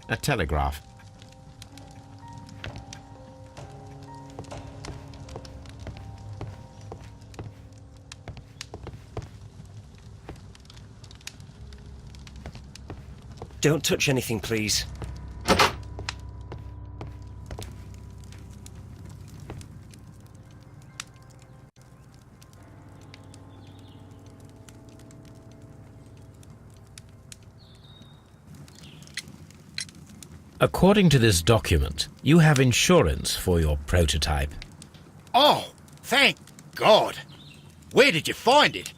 A telegraph. Don't touch anything, please. According to this document, you have insurance for your prototype. Oh, thank God. Where did you find it?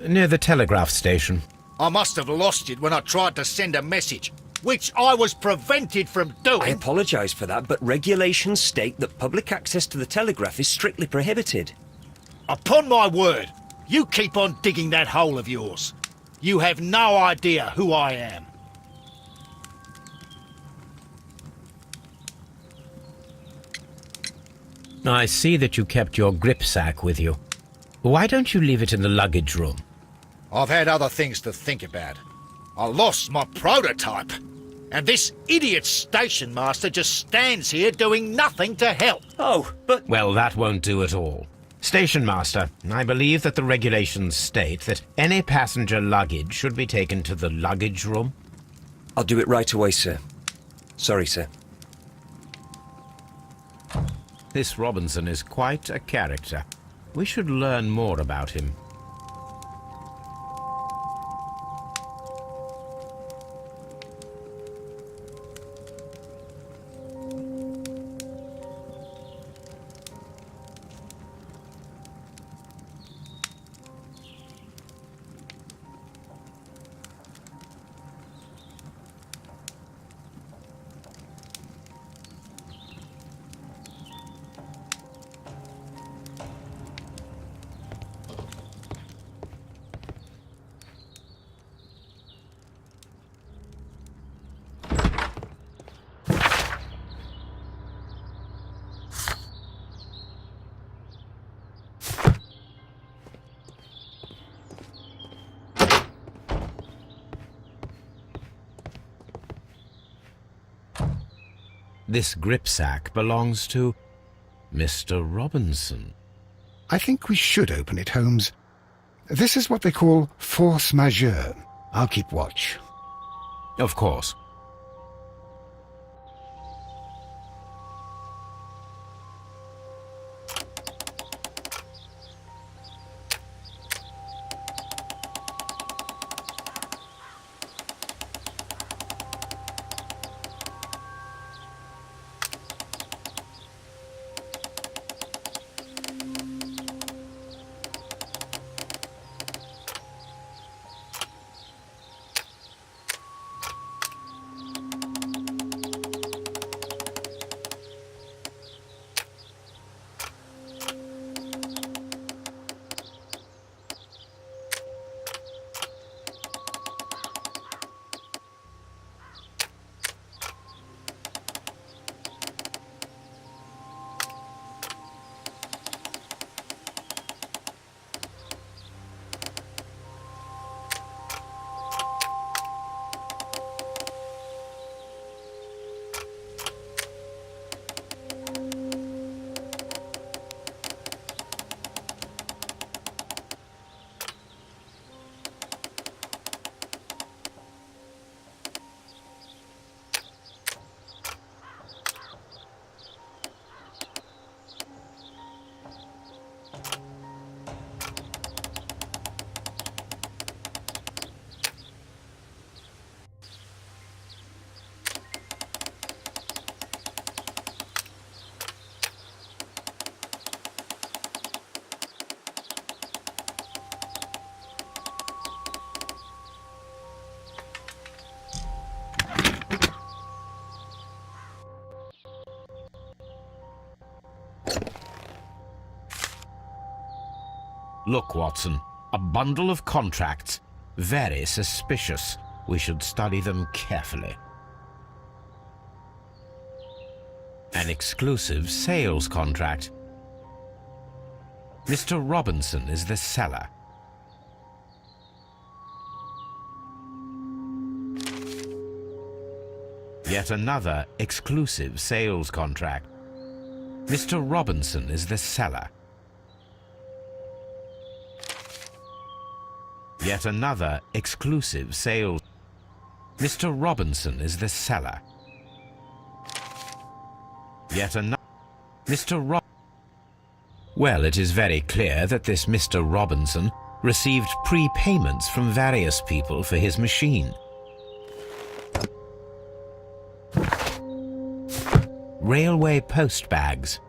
Near the telegraph station. I must have lost it when I tried to send a message, which I was prevented from doing. I apologise for that, but regulations state that public access to the telegraph is strictly prohibited. Upon my word, you keep on digging that hole of yours. You have no idea who I am. I see that you kept your grip sack with you. Why don't you leave it in the luggage room? I've had other things to think about. I lost my prototype. And this idiot station master just stands here doing nothing to help. Oh, but... Well, that won't do at all. Station master, I believe that the regulations state that any passenger luggage should be taken to the luggage room. I'll do it right away, sir. Sorry, sir. This Robinson is quite a character. We should learn more about him. This gripsack belongs to Mr. Robinson. I think we should open it, Holmes. This is what they call force majeure. I'll keep watch. Of course. Look, Watson, a bundle of contracts. Very suspicious. We should study them carefully. An exclusive sales contract. Mr. Robinson is the seller. Yet another exclusive sales contract. Mr. Robinson is the seller. Yet another exclusive sales. Mr. Robinson is the seller. Yet another. Mr. Rob. Well, it is very clear that this Mr. Robinson received prepayments from various people for his machine. Railway post bags.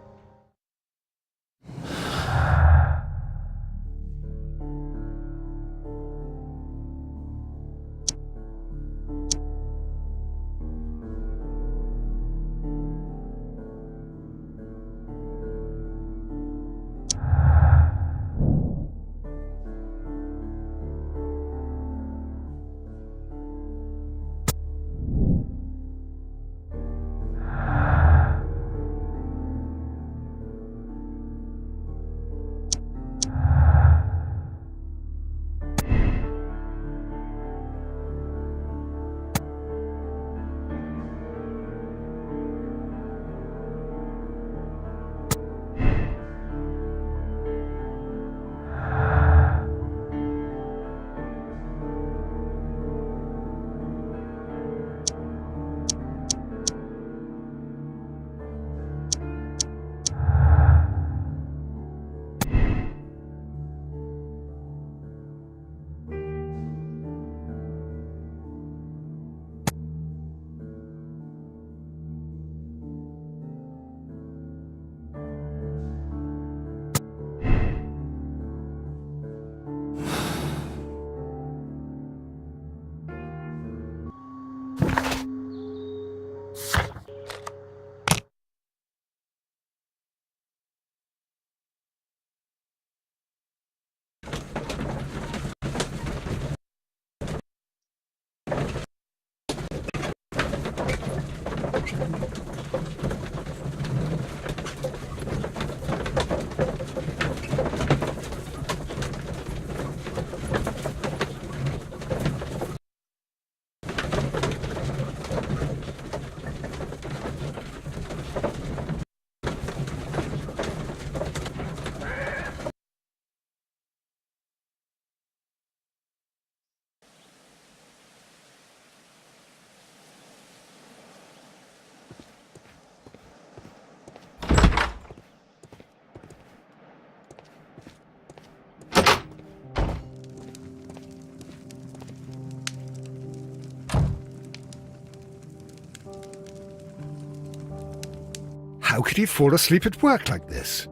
How could he fall asleep at work like this?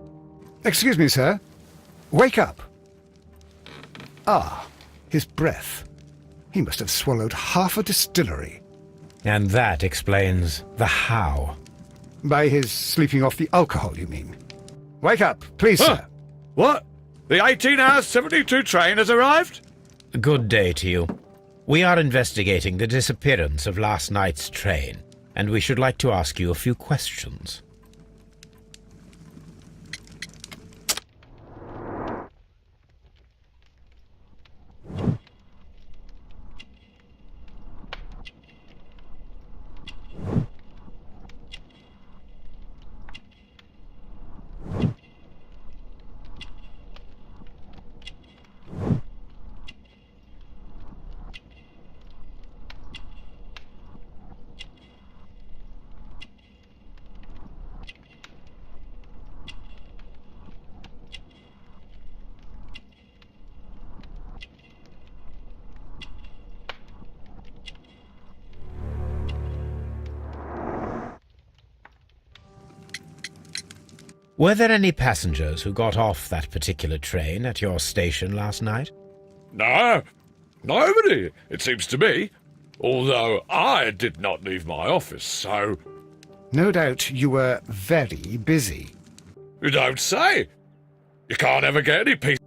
Excuse me, sir. Wake up. Ah, his breath. He must have swallowed half a distillery. And that explains the how. By his sleeping off the alcohol, you mean? Wake up, please, sir. What? The 18-hour 72 train has arrived? Good day to you. We are investigating the disappearance of last night's train, and we should like to ask you a few questions. Were there any passengers who got off that particular train at your station last night? No, nobody, it seems to me. Although I did not leave my office, so... No doubt you were very busy. You don't say. You can't ever get any peace.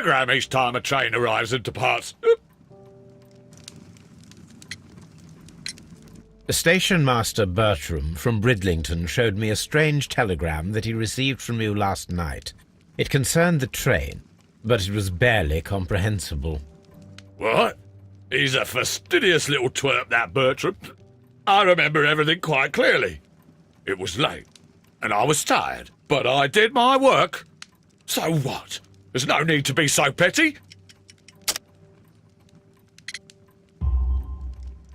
telegram each time a train arrives and departs. Station Master Bertram from Bridlington showed me a strange telegram that he received from you last night. It concerned the train, but it was barely comprehensible. What? He's a fastidious little twerp, that Bertram. I remember everything quite clearly. It was late, and I was tired, but I did my work. So what? There's no need to be so petty.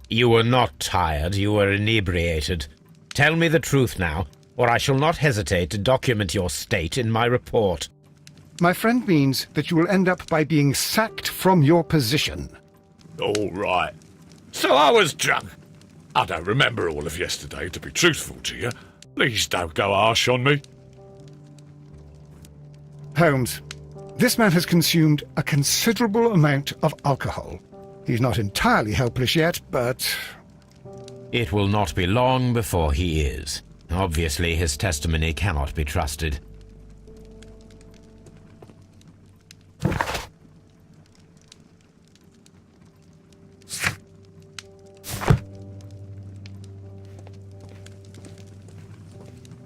You were not tired, you were inebriated. Tell me the truth now, or I shall not hesitate to document your state in my report. My friend means that you will end up by being sacked from your position. All right. So I was drunk. I don't remember all of yesterday, to be truthful to you. Please don't go harsh on me. Holmes, this man has consumed a considerable amount of alcohol. He's not entirely helpless yet, but... It will not be long before he is. Obviously, his testimony cannot be trusted.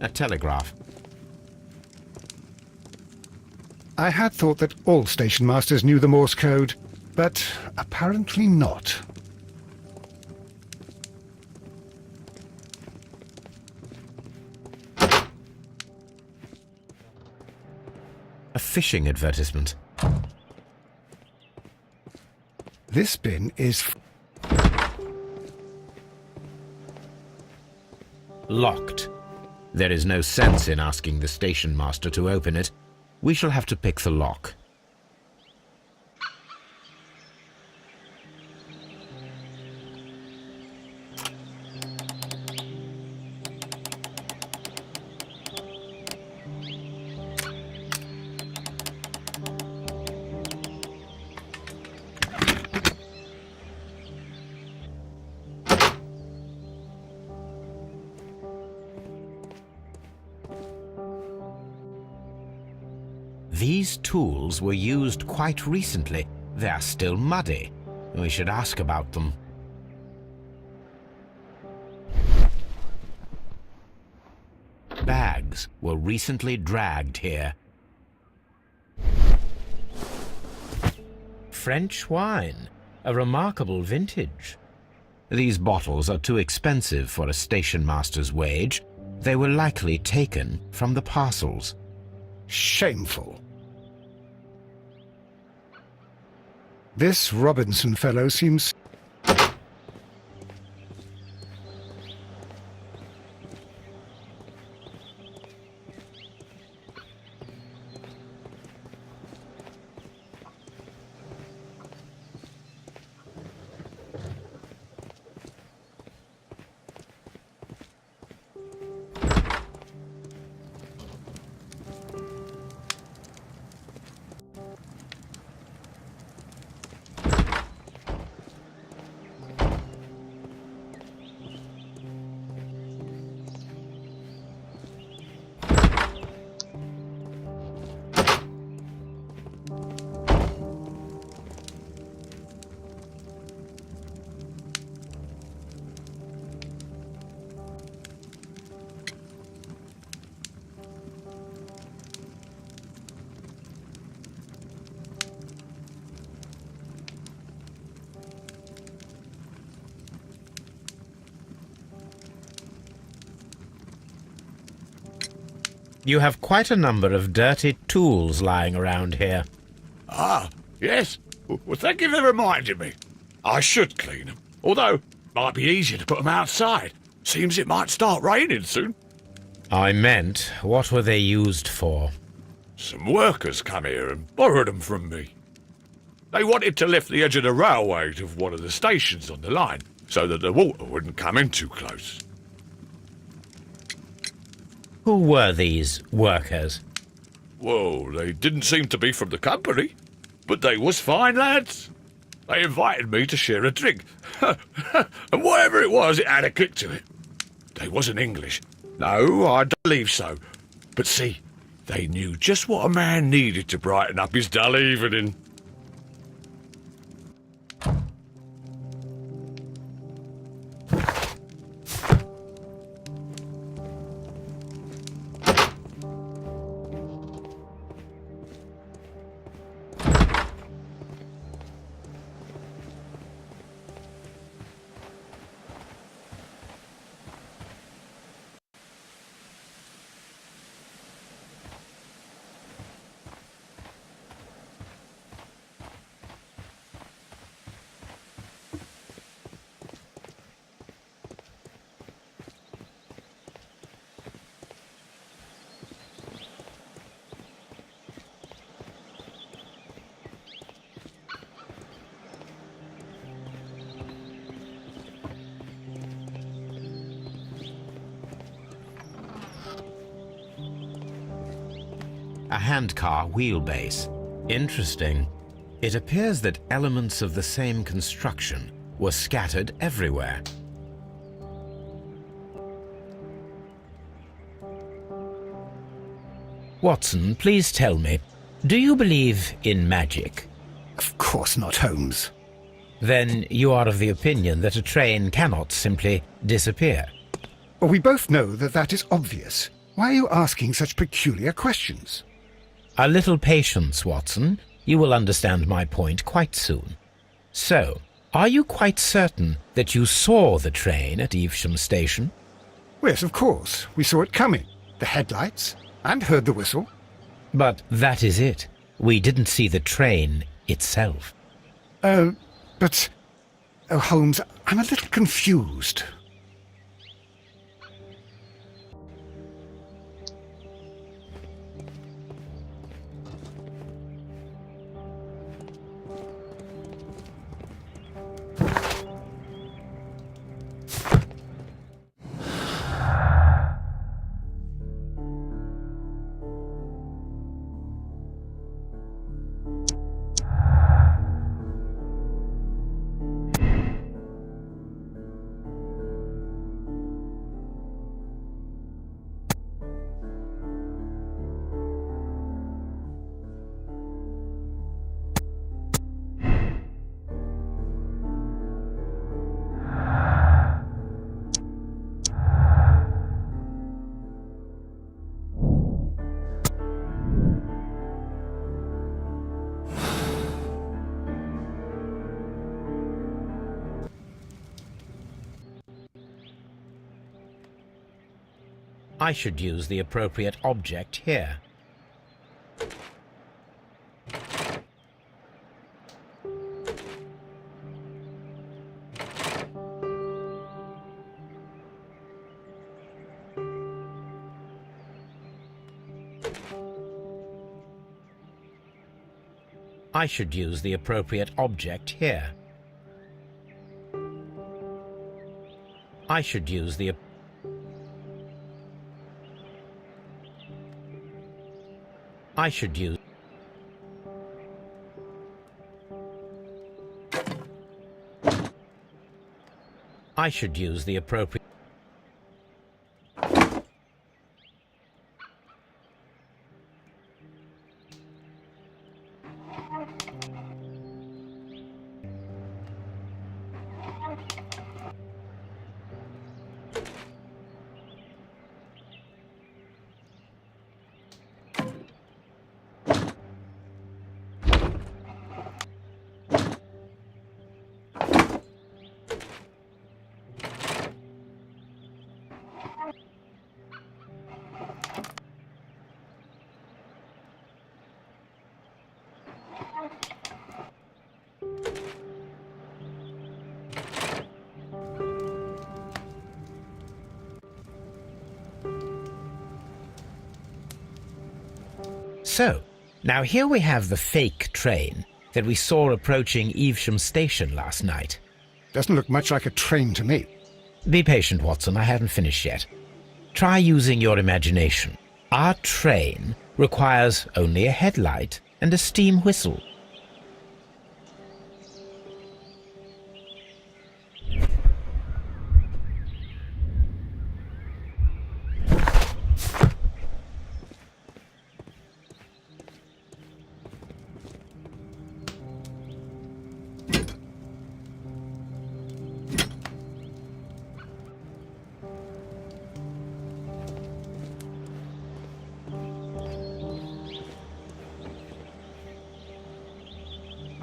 A telegraph. I had thought that all station masters knew the Morse code, but apparently not. A fishing advertisement. This bin is... Locked. There is no sense in asking the station master to open it. We shall have to pick the lock. These tools were used quite recently. They are still muddy. We should ask about them. Bags were recently dragged here. French wine, a remarkable vintage. These bottles are too expensive for a station master's wage. They were likely taken from the parcels. Shameful. This Robinson fellow seems... You have quite a number of dirty tools lying around here. Ah, yes. Well, thank you for reminding me. I should clean them. Although, it might be easier to put them outside. Seems it might start raining soon. I meant, what were they used for? Some workers come here and borrowed them from me. They wanted to lift the edge of the railway to one of the stations on the line, so that the water wouldn't come in too close. Who were these workers? Well, they didn't seem to be from the company, but they was fine lads. They invited me to share a drink, and whatever it was, it had a kick to it. They wasn't English. No, I don't believe so. But see, They knew just what a man needed to brighten up his dull evening. A handcar wheelbase. Interesting. It appears that elements of the same construction were scattered everywhere. Watson, please tell me, do you believe in magic? Of course not, Holmes. Then you are of the opinion that a train cannot simply disappear. Well, we both know that that is obvious. Why are you asking such peculiar questions? A little patience, Watson. You will understand my point quite soon. So, are you quite certain that you saw the train at Evesham Station? Yes, of course. We saw it coming. The headlights, and heard the whistle. But that is it. We didn't see the train itself. But... Oh, Holmes, I'm a little confused. I should use the appropriate object here. I should use the appropriate object here. I should use the I should use I should use the appropriate So, now here we have the fake train that we saw approaching Evesham Station last night. Doesn't look much like a train to me. Be patient, Watson, I haven't finished yet. Try using your imagination. Our train requires only a headlight and a steam whistle.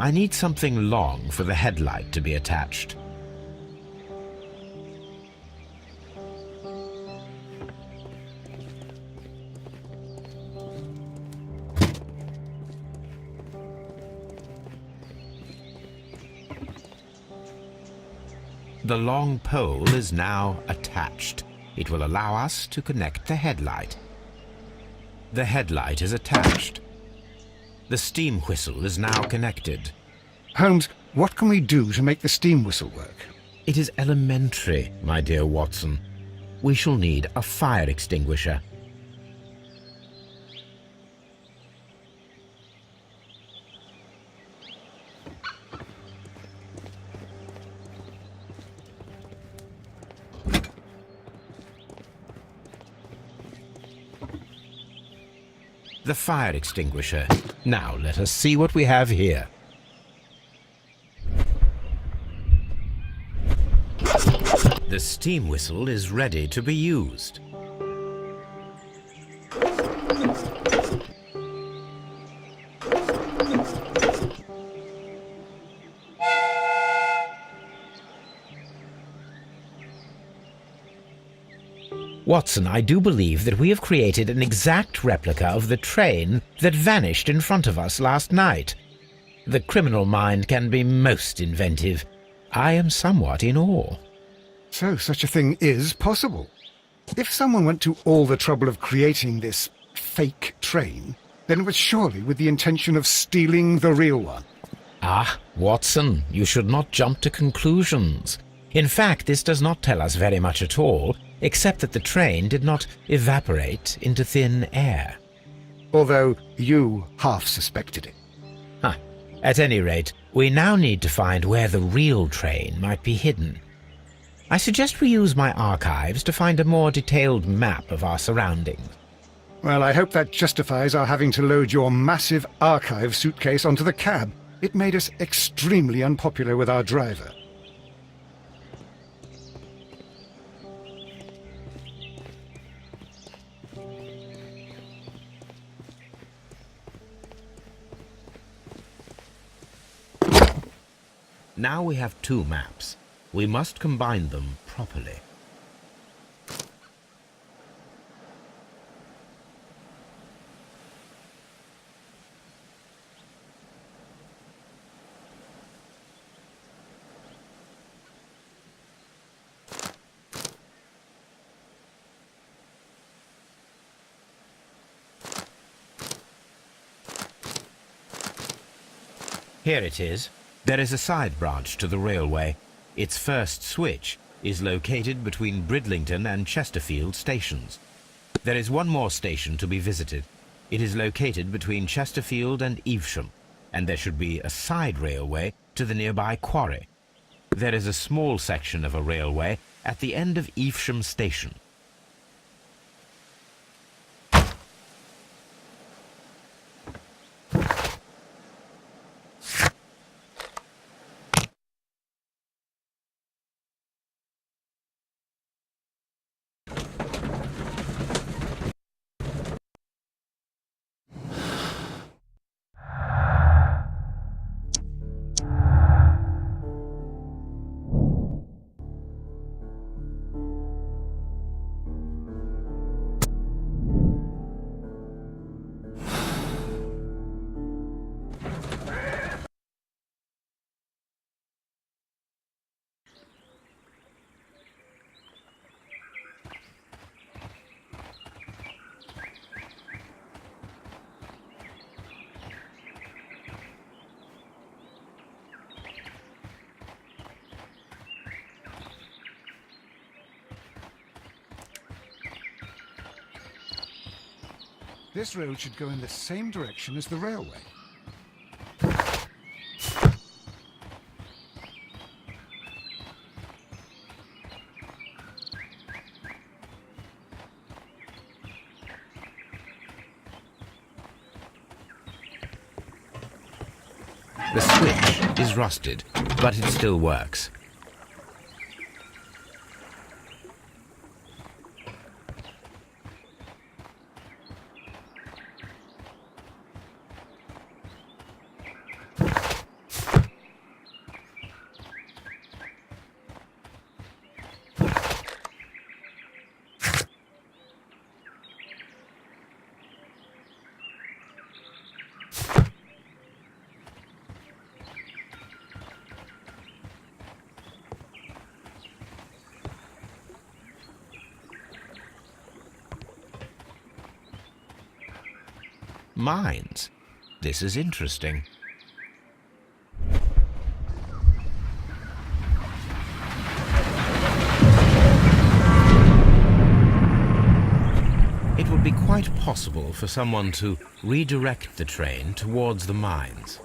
I need something long for the headlight to be attached. The long pole is now attached. It will allow us to connect the headlight. The headlight is attached. The steam whistle is now connected. Holmes, what can we do to make the steam whistle work? It is elementary, my dear Watson. We shall need a fire extinguisher. The fire extinguisher. Now let us see what we have here. The steam whistle is ready to be used. Watson, I do believe that we have created an exact replica of the train that vanished in front of us last night. The criminal mind can be most inventive. I am somewhat in awe. So such a thing is possible. If someone went to all the trouble of creating this fake train, then it was surely with the intention of stealing the real one. Ah, Watson, you should not jump to conclusions. In fact, this does not tell us very much at all, except that the train did not evaporate into thin air. Although you half suspected it. At any rate, we now need to find where the real train might be hidden. I suggest we use my archives to find a more detailed map of our surroundings. Well, I hope that justifies our having to load your massive archive suitcase onto the cab. It made us extremely unpopular with our driver. Now we have two maps. We must combine them properly. Here it is. There is a side branch to the railway. Its first switch is located between Bridlington and Chesterfield stations. There is one more station to be visited. It is located between Chesterfield and Evesham, and there should be a side railway to the nearby quarry. There is a small section of a railway at the end of Evesham station. This road should go in the same direction as the railway. The switch is rusted, but it still works. Mines. This is interesting. It would be quite possible for someone to redirect the train towards the mines.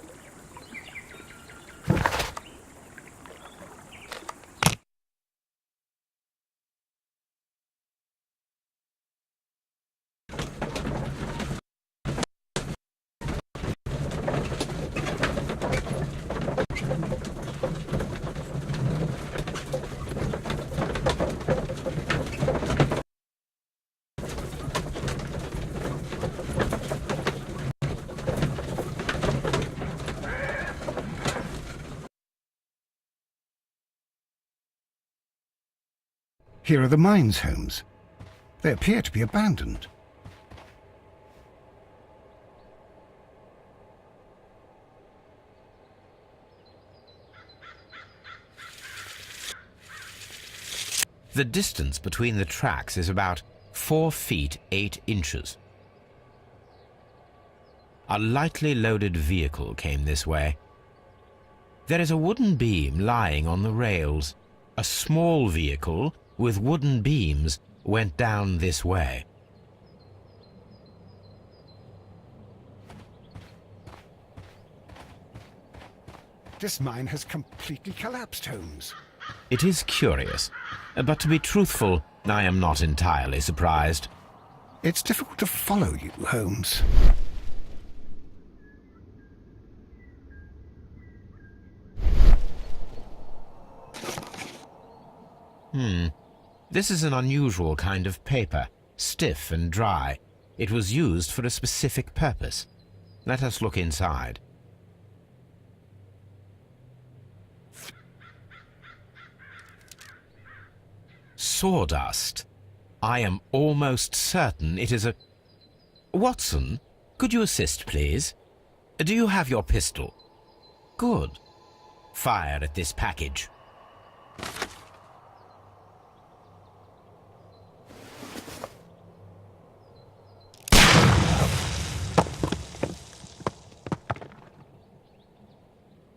Here are the mines, Holmes. They appear to be abandoned. The distance between the tracks is about 4 feet 8 inches. A lightly loaded vehicle came this way. There is a wooden beam lying on the rails. A small vehicle with wooden beams went down this way. This mine has completely collapsed, Holmes. It is curious, but to be truthful, I am not entirely surprised. It's difficult to follow you, Holmes. This is an unusual kind of paper, stiff and dry. It was used for a specific purpose. Let us look inside. Sawdust. I am almost certain it is a... Watson, could you assist, please? Do you have your pistol? Good. Fire at this package.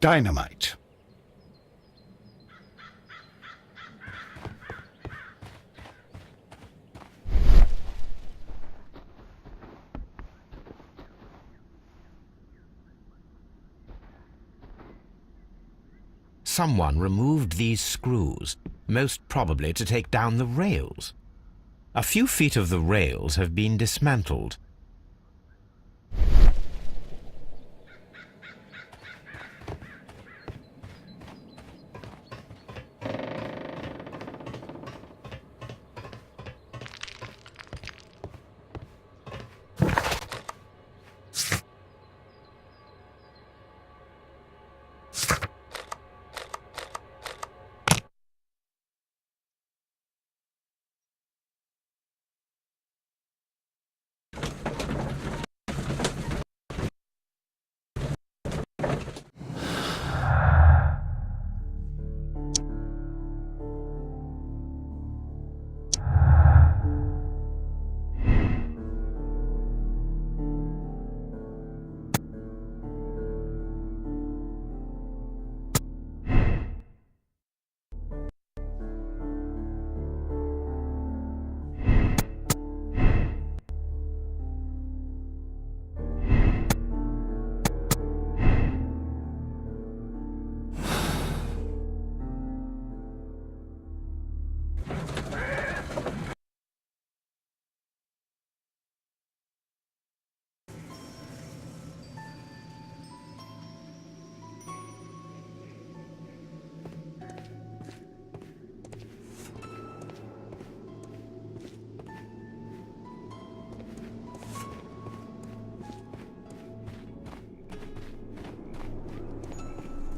Dynamite. Someone removed these screws, most probably to take down the rails. A few feet of the rails have been dismantled.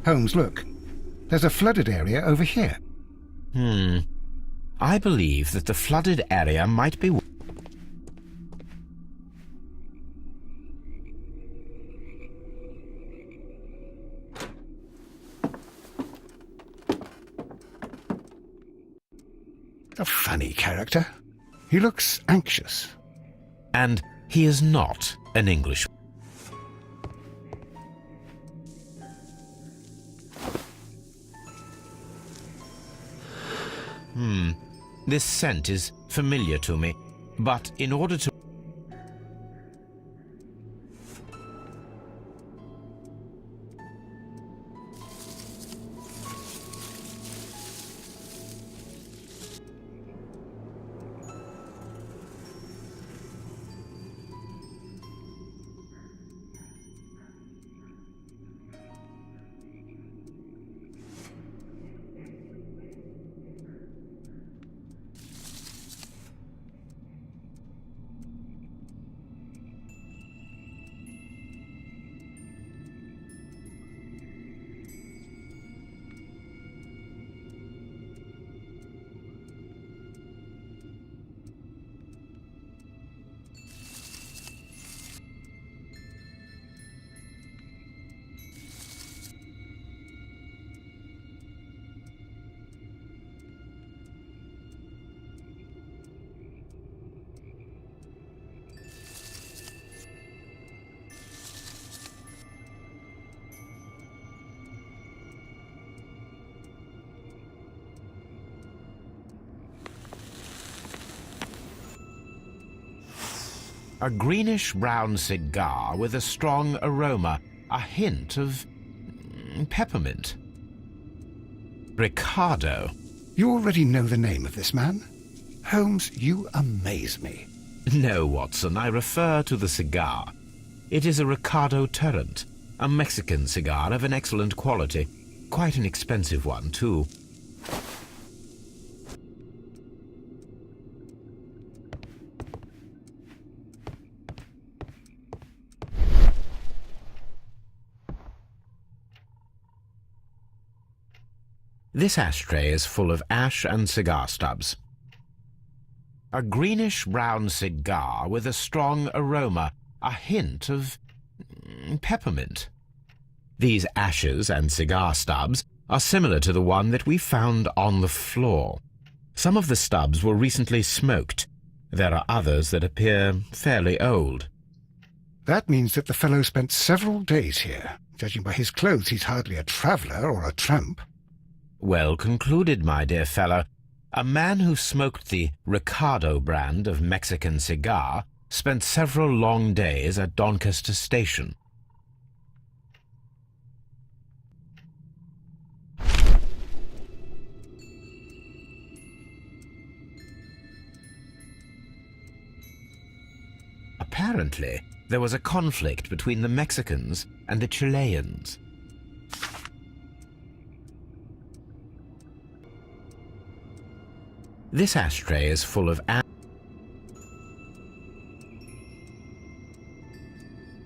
Holmes, look. There's a flooded area over here. I believe that the flooded area might be... A funny character. He looks anxious. And he is not an Englishman. This scent is familiar to me, but in order to... A greenish-brown cigar with a strong aroma, a hint of peppermint. Ricardo. You already know the name of this man? Holmes, you amaze me. No, Watson, I refer to the cigar. It is a Ricardo Turrent, a Mexican cigar of an excellent quality. Quite an expensive one, too. This ashtray is full of ash and cigar stubs. A greenish-brown cigar with a strong aroma, a hint of peppermint. These ashes and cigar stubs are similar to the one that we found on the floor. Some of the stubs were recently smoked. There are others that appear fairly old. That means that the fellow spent several days here. Judging by his clothes, he's hardly a traveller or a tramp. Well concluded, my dear fellow. A man who smoked the Ricardo brand of Mexican cigar spent several long days at Doncaster Station. Apparently, there was a conflict between the Mexicans and the Chileans. This ashtray is full of